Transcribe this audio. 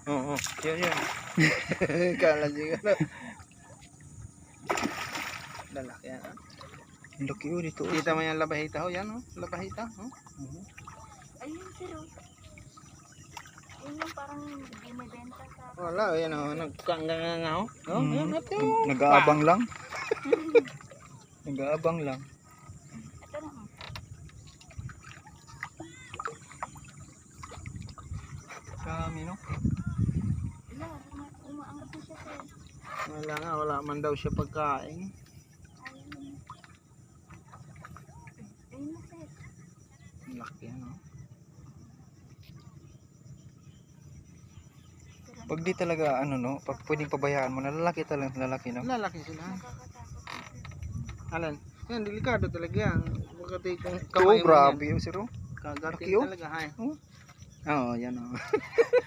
Oo, yun. Kala siguro. Lalaki yan. Ang laki oh dito. Kita mo yung labahita ho, yan oh. Labahita. Oh. Ayun, sir. Ayun yung parang binibenta sa... Wala, yan oh. Nagkanganga oh. Oh, yan ito. Nag-aabang lang. Nag-aabang lang. Ito na. Kami no. Wala, umaangat na siya, sir. Wala nga, wala man daw siya pagkain. Ayun. Ayun na, sir. Laki yan oh. Pag di talaga ano no, pag pwedeng pabayaan mo, lalaki talaga lalaki no. Lalaki sila. Nakakatakot na, sir. Alan, yan, delikado talaga yan. Bakit kung Oo, kamay mo grabe yan, oh sir oh. kagatin Laki, oh. talaga. Hay. Oh. Oo, yan oh.